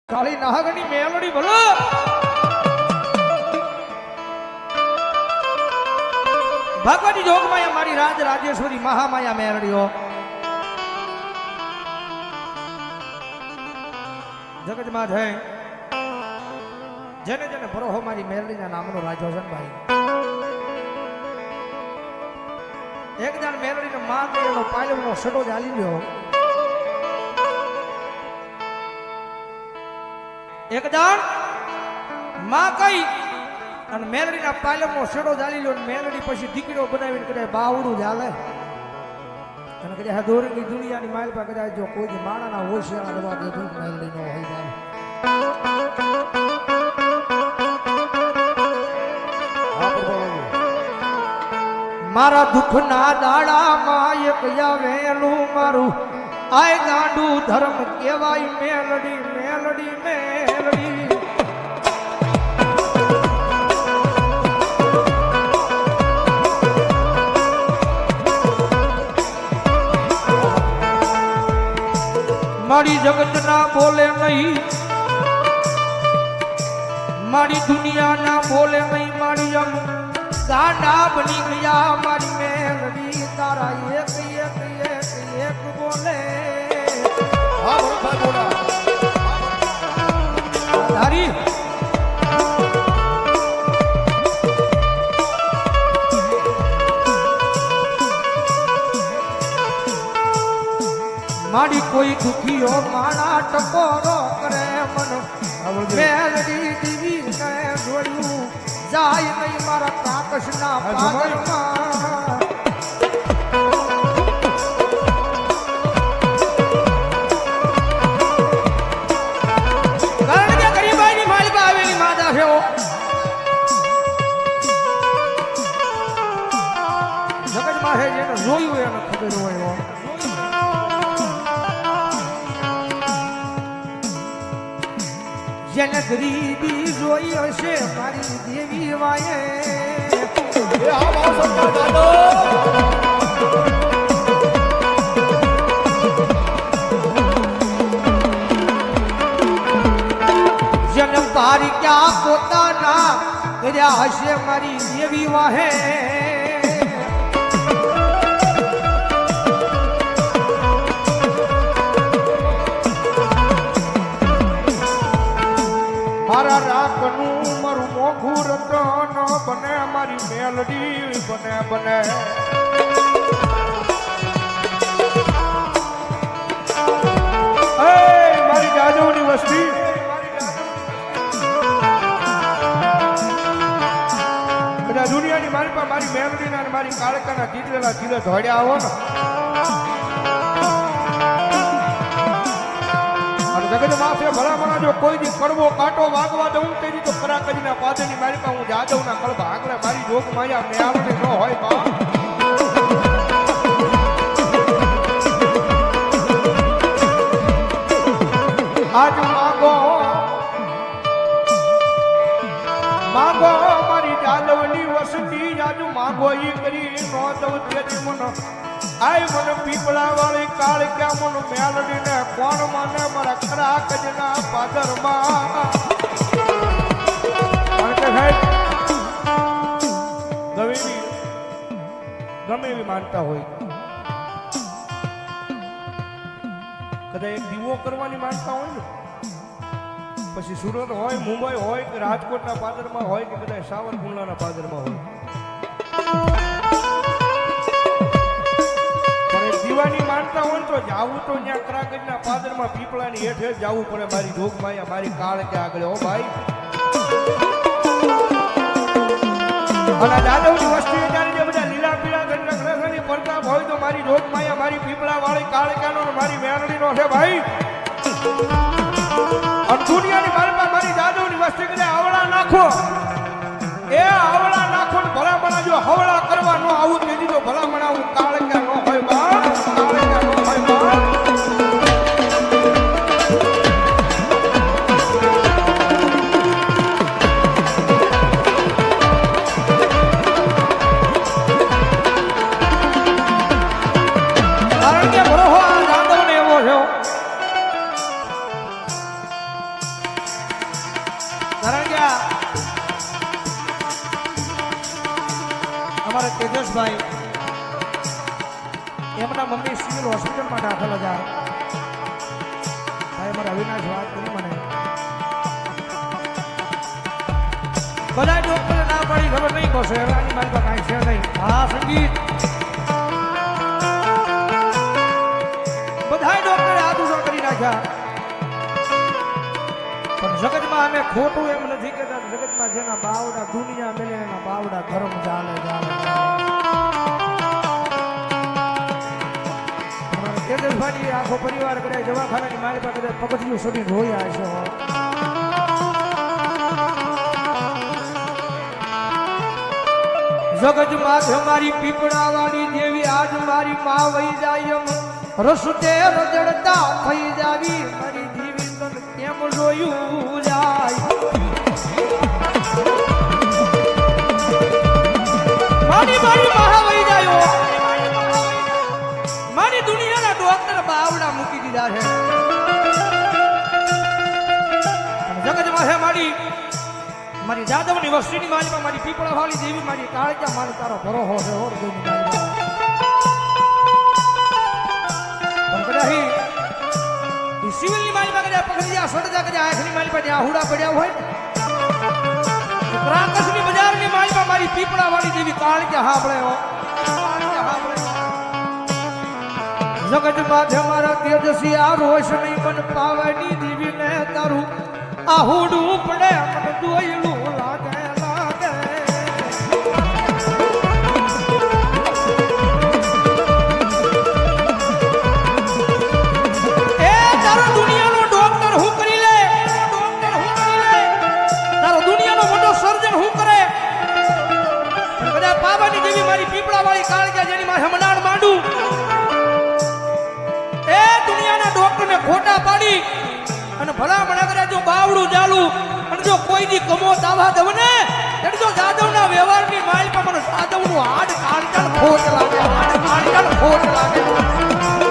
કાળી નાગની મેલડી બોલો ભગવતી જોગમાયા મારી રાજ રાજેશ્વરી મહામાયા મેલડીઓ જગતમાં જય જેને જેને ભરોહો મારી મેલડીના નામનો રાજો છે ભાઈ એક જણ મેલડીનો માં એનો પાયલનો સડો ચાલી ગયો એક જણ માં કઈ અને મેલડીના પાયલમનો શેડો જાલી લ્યો મેલડી પછી દીકરીઓ બનાવીને કદાચ બાવડું ચાલે અને કદાચ દોરંગી દુનિયાની માઇલ પર કદાચ જો કોઈ માણાના હોશિયાર દવા દે તો મેલડી નો હોય જાય મારા દુઃખના દાડામાં એક આવેલું મારું આય ગાંડું ધર્મ કહેવાય મેલડી મેલડી મેલડી મારી જગત ના બોલે નહીં મારી દુનિયા ના બોલે નહીં મારી આમ ગાંડા બની ગયા મારી મેલડી તારા એક એક એક એક બોલે તારી મારી કોઈ દુખીઓ માણા ટકોરો કરે મન મેલડી દીવી ને જોયું જાય નહીં મારા કાકશના પાગલમાં કારણ કે ગરીબાઈની માલિકા આવેલી માતા છે જગતમાં છે જેને જોયું એને ખબર હોય જેને ગરીબી જોઈ હશે મારી દેવી વાયે જેને પારી ક્યાં પોતાના કર્યા હશે મારી દેવી વાહે મારા રાખનું મારું મોઘું રતન બને મારી મેલડી બને બને મારી જાદવની વસ્તી બધા દુનિયાની મારી પાસે મારી મેલડીના અને મારી કાળકાના કીધેલા ધીરે ધોડ્યા આવો ને જગત માથે ભલામણા જો કોઈ દી કડવો કાંટો વાગવા દઉં તેની તો ખરા કરીને પાદરની મારી પાસે હું જાદવના કળબ આગળ મારી જોગ માયા મેળવણી ન હોય બા આજ માગો માગો મારી જાદવની વસતી આજ માગો ઈ કરી નો દઉં તેની મન આય મને પીપળા વાળી કાળ ક્યાં મન મેલડી ને કોણ મને મારા ખરા કજના પાદરમાં ગમે એવી માનતા હોય કદાચ એક દીવો કરવાની માનતા હોય ને પછી સુરત હોય મુંબઈ હોય કે રાજકોટના પાદરમાં હોય કે કદાચ સાવરકુંડલાના પાદરમાં હોય દીવાની માનતા હોય તો જાવું તો ત્યાં કરાગજના પાદરમાં પીપળાની હેઠે જવું પડે મારી જોગમાયા મારી કાળ કે આગળ હો ભાઈ અને જાદવની વસ્તી ત્યારે જે બધા લીલા પીળા ગણના ગ્રહની પ્રતાપ હોય તો મારી જોગમાયા મારી પીપળા વાળી કાળકાનો મારી મેરડીનો છે ભાઈ અને દુનિયાની માલમાં મારી જાદવની વસ્તી કદાચ આવડા નાખો એ આવડા નાખો ને ભલામણા જો હવળા કરવા નો આવું તેથી તો ભલામણા હું કાળકા નો હોય બા કાળકા નો હોય બા કારણ કે ભરોહો આ જાદવને એવો છે ગયા અમારા તેજસભાઈ એમના મમ્મી સિવિલ હોસ્પિટલમાં દાખલ હતા ભાઈ અમારા અવિનાશ વાત કરી મને બધા ડોક્ટરે ના પાડી ખબર નહીં બસો એવાની મારી પાસે કાંઈ છે નહીં હા સંગીત બધા ડોક્ટરે હાથ ઉછળ કરી નાખ્યા પણ જગતમાં અમે ખોટું એમ નથી કહેતા જગતમાં જેના બાવડા દુનિયા મેલે એના બાવડા ધર્મ ચાલે તેજસભાઈ આખો પરિવાર કદાચ દવાખાનાની મારી પાસે કદાચ પગથિયું સુધી રોયા છે જગત માથે મારી પીપળા વાળી દેવી આજ મારી માં વહી જાય રસતે રજડતા થઈ જાવી મારી દેવી તન કેમ જોયું જાય મારી માં વહી જાય મારી દુનિયાના ડોક્ટર બાવડા મૂકી દીધા છે જગત માથે મારી જાદવની વસ્તીની માલિકા મારી પીપળા વાળી દેવી મારી કાળજા મારે તારો ભરોહો છે ઓર દેવી માલિકા સિવિલની માલિકા કદાચ પકડી ગયા સડજા કદાચ આંખની માલિકા ત્યાં હુડા પડ્યા હોય ક્રાકસની બજારની માલિકા મારી પીપળા વાળી દેવી કાળજા હાંભળે હો જગત માથે મારા તેજસી આ રોશની મન પાવાની દેવી ને તારું આહુડું પડે મને જોયેલું લાગે લાગે એ તારો દુનિયાનો ડોક્ટર હું કરી લે તારો દુનિયાનો મોટો સર્જન હું કરે કદાચ બાબાની દેવી મારી પીપળા વાળી કાળજા જેની માથે મનાડ માંડું એ દુનિયાના ડોક્ટરને ખોટા પાડી અને ભલા મને કરે જો બાવડું ચાલુ અને જો કોઈ દી કમો દાવા દવ ને એટલે જો જાદવના વ્યવહારની માલ પર મને જાદવનું હાડ કાળજાળ ખોટ લાગે